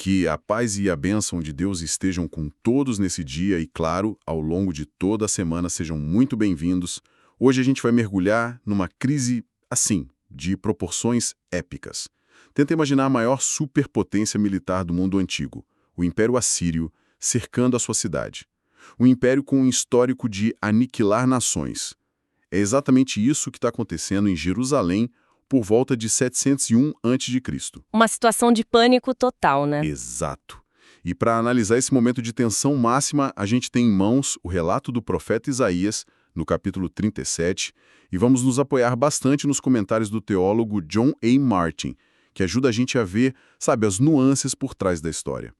Que a paz e a bênção de Deus estejam com todos nesse dia e, claro, ao longo de toda a semana sejam muito bem-vindos. Hoje a gente vai mergulhar numa crise, assim, de proporções épicas. Tenta imaginar a maior superpotência militar do mundo antigo, o Império Assírio, cercando a sua cidade. Um império com um histórico de aniquilar nações. É exatamente isso que está acontecendo em Jerusalém por volta de 701 a.C. Uma situação de pânico total, né? Exato. E para analisar esse momento de tensão máxima, a gente tem em mãos o relato do profeta Isaías, no capítulo 37, e vamos nos apoiar bastante nos comentários do teólogo John A. Martin, que ajuda a gente a ver, sabe, as nuances por trás da história.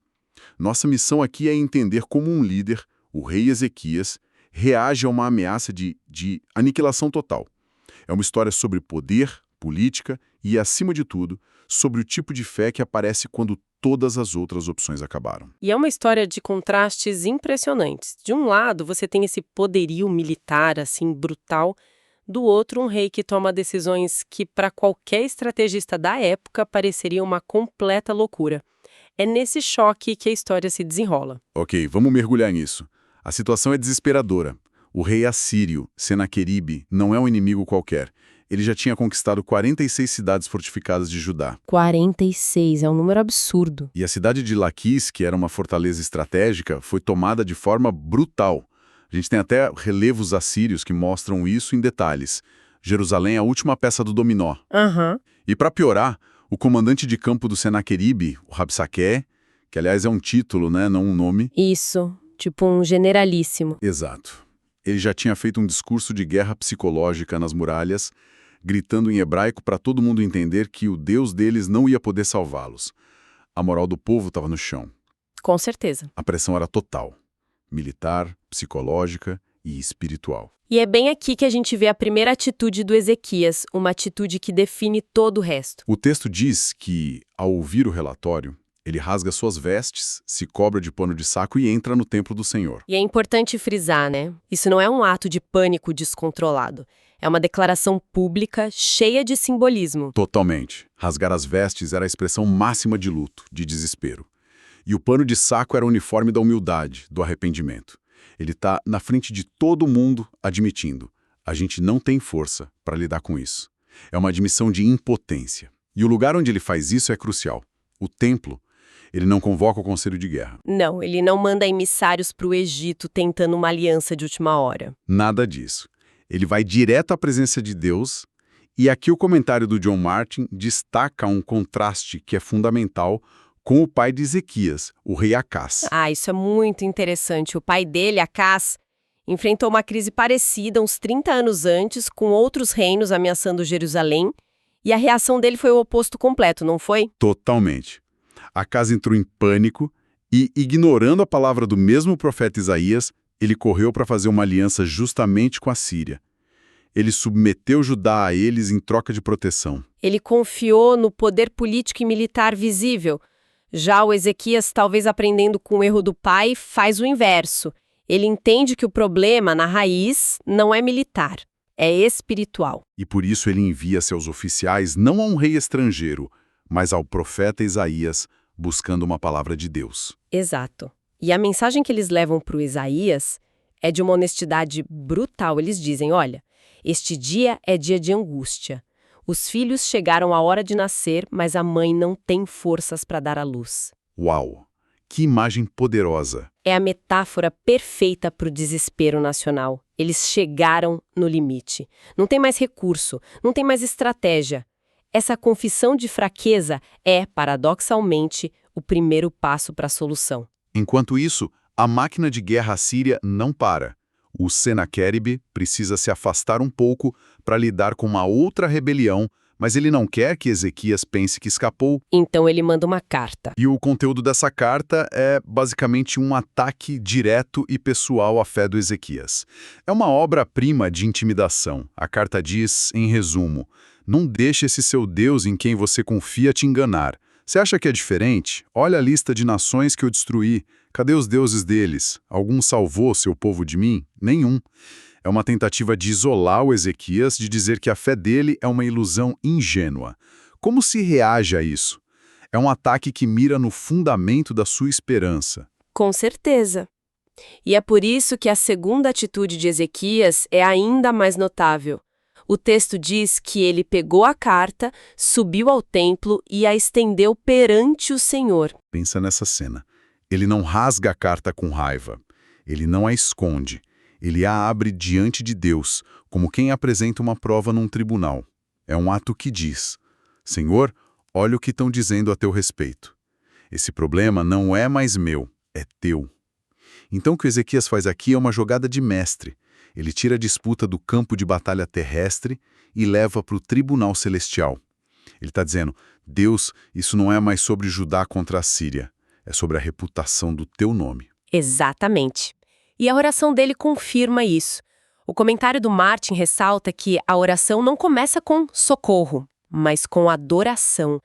Nossa missão aqui é entender como um líder, o rei Ezequias, reage a uma ameaça de aniquilação total. É uma história sobre poder, política e, acima de tudo, sobre o tipo de fé que aparece quando todas as outras opções acabaram. E é uma história de contrastes impressionantes. De um lado, você tem esse poderio militar, assim, brutal. Do outro, um rei que toma decisões que, para qualquer estrategista da época, pareceriam uma completa loucura. É nesse choque que a história se desenrola. Ok, vamos mergulhar nisso. A situação é desesperadora. O rei assírio, Senaqueribe, não é um inimigo qualquer. Ele já tinha conquistado 46 cidades fortificadas de Judá. 46, é um número absurdo. E a cidade de Laquis, que era uma fortaleza estratégica, foi tomada de forma brutal. A gente tem até relevos assírios que mostram isso em detalhes. Jerusalém é a última peça do dominó. E para piorar, o comandante de campo do Senaqueribe, o Rabsaqué, que aliás é um título, né, não um nome. Isso, tipo um generalíssimo. Exato. Ele já tinha feito um discurso de guerra psicológica nas muralhas, gritando em hebraico para todo mundo entender que o Deus deles não ia poder salvá-los. A moral do povo estava no chão. Com certeza. A pressão era total. Militar, psicológica e espiritual. E é bem aqui que a gente vê a primeira atitude do Ezequias, uma atitude que define todo o resto. O texto diz que, ao ouvir o relatório, ele rasga suas vestes, se cobre de pano de saco e entra no templo do Senhor. E é importante frisar, né? Isso não é um ato de pânico descontrolado. É uma declaração pública, cheia de simbolismo. Totalmente. Rasgar as vestes era a expressão máxima de luto, de desespero. E o pano de saco era o uniforme da humildade, do arrependimento. Ele está na frente de todo mundo admitindo: a gente não tem força para lidar com isso. É uma admissão de impotência. E o lugar onde ele faz isso é crucial. O templo. Ele não convoca o conselho de guerra. Não, ele não manda emissários para o Egito tentando uma aliança de última hora. Nada disso. Ele vai direto à presença de Deus, e aqui o comentário do John Martin destaca um contraste que é fundamental com o pai de Ezequias, o rei Acás. Isso é muito interessante. O pai dele, Acás, enfrentou uma crise parecida uns 30 anos antes, com outros reinos ameaçando Jerusalém, e a reação dele foi o oposto completo, não foi? Totalmente. Acás entrou em pânico e, ignorando a palavra do mesmo profeta Isaías, ele correu para fazer uma aliança justamente com a Síria. Ele submeteu Judá a eles em troca de proteção. Ele confiou no poder político e militar visível. Já o Ezequias, talvez aprendendo com o erro do pai, faz o inverso. Ele entende que o problema, na raiz, não é militar, é espiritual. E por isso ele envia seus oficiais não a um rei estrangeiro, mas ao profeta Isaías, buscando uma palavra de Deus. Exato. E a mensagem que eles levam para o Isaías é de uma honestidade brutal. Eles dizem, olha, este dia é dia de angústia. Os filhos chegaram à hora de nascer, mas a mãe não tem forças para dar à luz. Uau! Que imagem poderosa! É a metáfora perfeita para o desespero nacional. Eles chegaram no limite. Não tem mais recurso, não tem mais estratégia. Essa confissão de fraqueza é, paradoxalmente, o primeiro passo para a solução. Enquanto isso, a máquina de guerra assíria não para. O Senaqueribe precisa se afastar um pouco para lidar com uma outra rebelião, mas ele não quer que Ezequias pense que escapou. Então ele manda uma carta. E o conteúdo dessa carta é basicamente um ataque direto e pessoal à fé do Ezequias. É uma obra-prima de intimidação. A carta diz, em resumo, não deixe esse seu Deus em quem você confia te enganar. Você acha que é diferente? Olha a lista de nações que eu destruí. Cadê os deuses deles? Algum salvou seu povo de mim? Nenhum. É uma tentativa de isolar o Ezequias, de dizer que a fé dele é uma ilusão ingênua. Como se reage a isso? É um ataque que mira no fundamento da sua esperança. Com certeza. E é por isso que a segunda atitude de Ezequias é ainda mais notável. O texto diz que ele pegou a carta, subiu ao templo e a estendeu perante o Senhor. Pensa nessa cena. Ele não rasga a carta com raiva. Ele não a esconde. Ele a abre diante de Deus, como quem apresenta uma prova num tribunal. É um ato que diz: Senhor, olha o que estão dizendo a teu respeito. Esse problema não é mais meu, é teu. Então o que Ezequias faz aqui é uma jogada de mestre. Ele tira a disputa do campo de batalha terrestre e leva para o tribunal celestial. Ele está dizendo: Deus, isso não é mais sobre Judá contra a Síria, é sobre a reputação do teu nome. Exatamente. E a oração dele confirma isso. O comentário do Martin ressalta que a oração não começa com socorro, mas com adoração.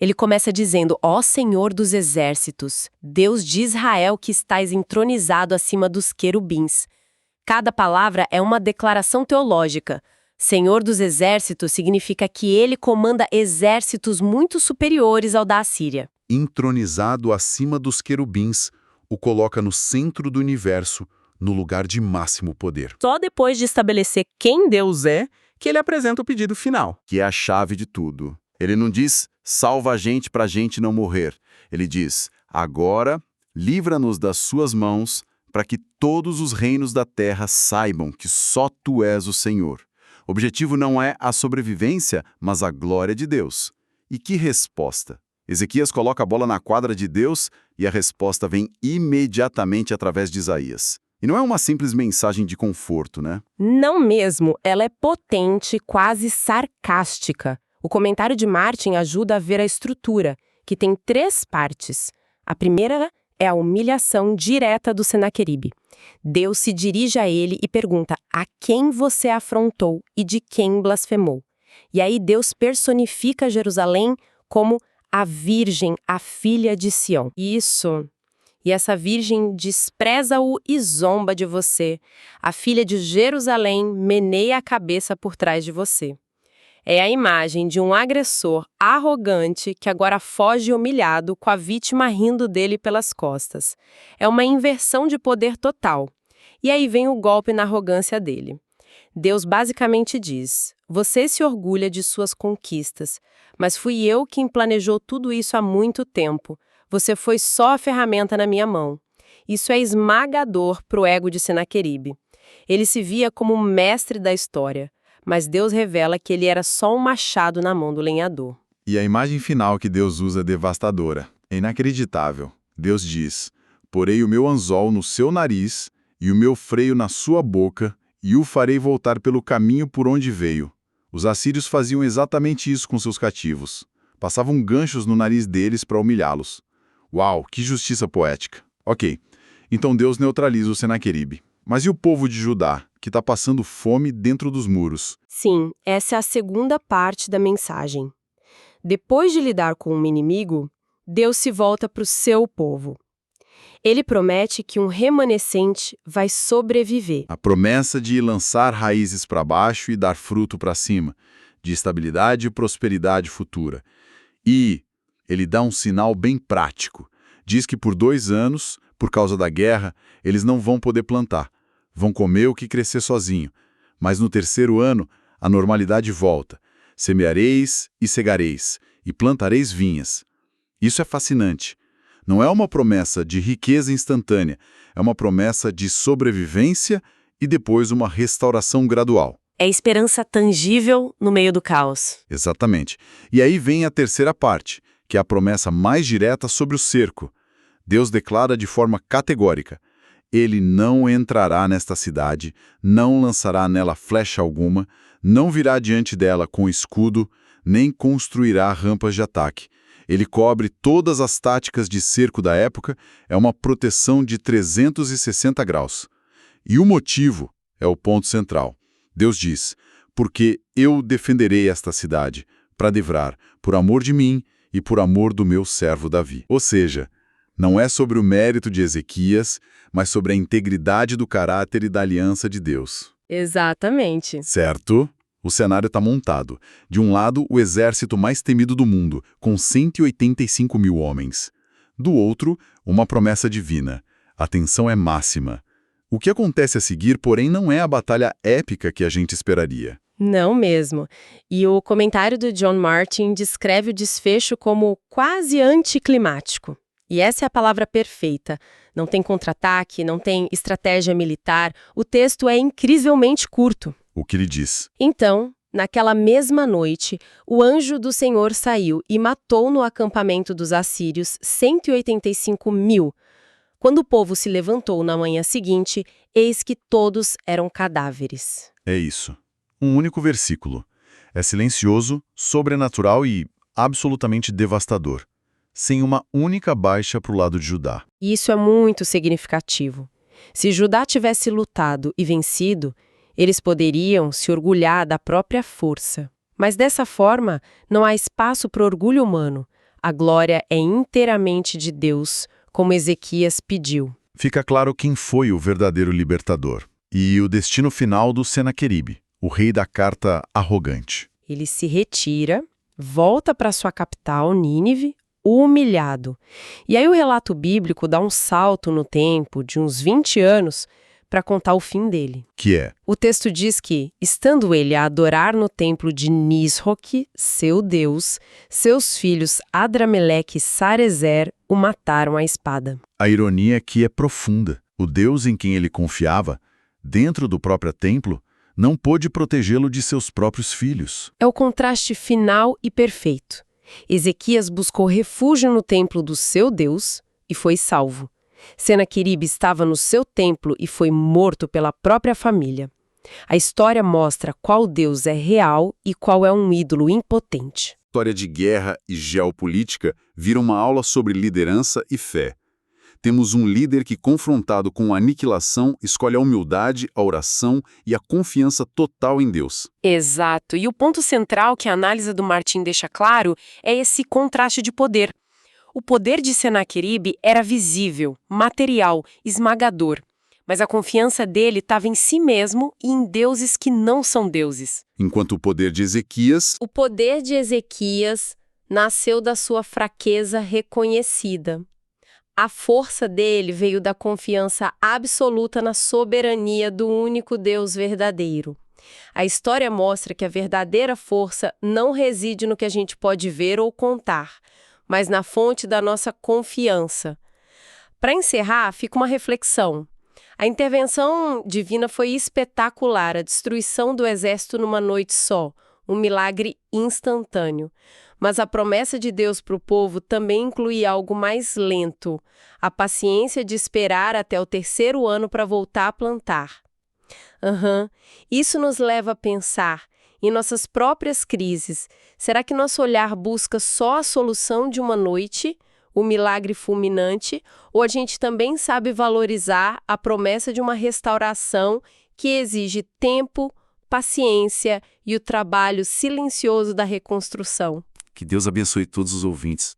Ele começa dizendo: Ó Senhor dos exércitos, Deus de Israel que estás entronizado acima dos querubins. Cada palavra é uma declaração teológica. Senhor dos exércitos significa que ele comanda exércitos muito superiores ao da Assíria. Entronizado acima dos querubins, o coloca no centro do universo, no lugar de máximo poder. Só depois de estabelecer quem Deus é, que ele apresenta o pedido final. Que é a chave de tudo. Ele não diz, salva a gente para a gente não morrer. Ele diz, agora, livra-nos das suas mãos, para que todos os reinos da terra saibam que só tu és o Senhor. O objetivo não é a sobrevivência, mas a glória de Deus. E que resposta! Ezequias coloca a bola na quadra de Deus e a resposta vem imediatamente através de Isaías. E não é uma simples mensagem de conforto, né? Não mesmo, ela é potente, quase sarcástica. O comentário de Martin ajuda a ver a estrutura, que tem 3 partes. A primeira é a humilhação direta do Senaqueribe. Deus se dirige a ele e pergunta a quem você afrontou e de quem blasfemou. E aí Deus personifica Jerusalém como a Virgem, a filha de Sião. Isso. E essa virgem despreza-o e zomba de você. A filha de Jerusalém meneia a cabeça por trás de você. É a imagem de um agressor arrogante que agora foge humilhado com a vítima rindo dele pelas costas. É uma inversão de poder total. E aí vem o golpe na arrogância dele. Deus basicamente diz: você se orgulha de suas conquistas, mas fui eu quem planejou tudo isso há muito tempo. Você foi só a ferramenta na minha mão. Isso é esmagador para o ego de Senaqueribe. Ele se via como o mestre da história, mas Deus revela que ele era só um machado na mão do lenhador. E a imagem final que Deus usa é devastadora. É inacreditável. Deus diz: porei o meu anzol no seu nariz e o meu freio na sua boca, e o farei voltar pelo caminho por onde veio. Os assírios faziam exatamente isso com seus cativos. Passavam ganchos no nariz deles para humilhá-los. Uau, que justiça poética. Ok, então Deus neutraliza o Senaqueribe. Mas e o povo de Judá, que está passando fome dentro dos muros? Sim, essa é a segunda parte da mensagem. Depois de lidar com um inimigo, Deus se volta para o seu povo. Ele promete que um remanescente vai sobreviver. A promessa de lançar raízes para baixo e dar fruto para cima, de estabilidade e prosperidade futura. E ele dá um sinal bem prático. Diz que por 2 anos, por causa da guerra, eles não vão poder plantar. Vão comer o que crescer sozinho. Mas no 3º ano, a normalidade volta. Semeareis e cegareis, e plantareis vinhas. Isso é fascinante. Não é uma promessa de riqueza instantânea, é uma promessa de sobrevivência e depois uma restauração gradual. É esperança tangível no meio do caos. Exatamente. E aí vem a terceira parte, que é a promessa mais direta sobre o cerco. Deus declara de forma categórica: ele não entrará nesta cidade, não lançará nela flecha alguma, não virá diante dela com escudo, nem construirá rampas de ataque. Ele cobre todas as táticas de cerco da época, é uma proteção de 360 graus. E o motivo é o ponto central. Deus diz: porque eu defenderei esta cidade, para livrar, por amor de mim e por amor do meu servo Davi. Ou seja, não é sobre o mérito de Ezequias, mas sobre a integridade do caráter e da aliança de Deus. Exatamente. Certo? O cenário está montado. De um lado, o exército mais temido do mundo, com 185 mil homens. Do outro, uma promessa divina. A tensão é máxima. O que acontece a seguir, porém, não é a batalha épica que a gente esperaria. Não mesmo. E o comentário do John Martin descreve o desfecho como quase anticlimático. E essa é a palavra perfeita. Não tem contra-ataque, não tem estratégia militar. O texto é incrivelmente curto. O que ele diz? Então, naquela mesma noite, o anjo do Senhor saiu e matou no acampamento dos assírios 185 mil. Quando o povo se levantou na manhã seguinte, eis que todos eram cadáveres. É isso. Um único versículo. É silencioso, sobrenatural e absolutamente devastador. Sem uma única baixa para o lado de Judá. E isso é muito significativo. Se Judá tivesse lutado e vencido, eles poderiam se orgulhar da própria força. Mas dessa forma, não há espaço para orgulho humano. A glória é inteiramente de Deus, como Ezequias pediu. Fica claro quem foi o verdadeiro libertador. E o destino final do Senaqueribe, o rei da carta arrogante. Ele se retira, volta para sua capital, Nínive, humilhado. E aí o relato bíblico dá um salto no tempo de uns 20 anos para contar o fim dele. Que é? O texto diz que, estando ele a adorar no templo de Nisroque, seu deus, seus filhos Adrameleque e Sarezer o mataram à espada. A ironia aqui é profunda. O Deus em quem ele confiava, dentro do próprio templo, não pôde protegê-lo de seus próprios filhos. É o contraste final e perfeito. Ezequias buscou refúgio no templo do seu Deus e foi salvo. Senaqueribe estava no seu templo e foi morto pela própria família. A história mostra qual Deus é real e qual é um ídolo impotente. A história de guerra e geopolítica vira uma aula sobre liderança e fé. Temos um líder que, confrontado com a aniquilação, escolhe a humildade, a oração e a confiança total em Deus. Exato. E o ponto central que a análise do Martin deixa claro é esse contraste de poder. O poder de Senaqueribe era visível, material, esmagador. Mas a confiança dele estava em si mesmo e em deuses que não são deuses. Enquanto o poder de Ezequias... O poder de Ezequias nasceu da sua fraqueza reconhecida. A força dele veio da confiança absoluta na soberania do único Deus verdadeiro. A história mostra que a verdadeira força não reside no que a gente pode ver ou contar, mas na fonte da nossa confiança. Para encerrar, fica uma reflexão. A intervenção divina foi espetacular, a destruição do exército numa noite só, um milagre instantâneo. Mas a promessa de Deus para o povo também inclui algo mais lento, a paciência de esperar até o 3º ano para voltar a plantar. Isso nos leva a pensar em nossas próprias crises. Será que nosso olhar busca só a solução de uma noite, o milagre fulminante, ou a gente também sabe valorizar a promessa de uma restauração que exige tempo, paciência e o trabalho silencioso da reconstrução? Que Deus abençoe todos os ouvintes.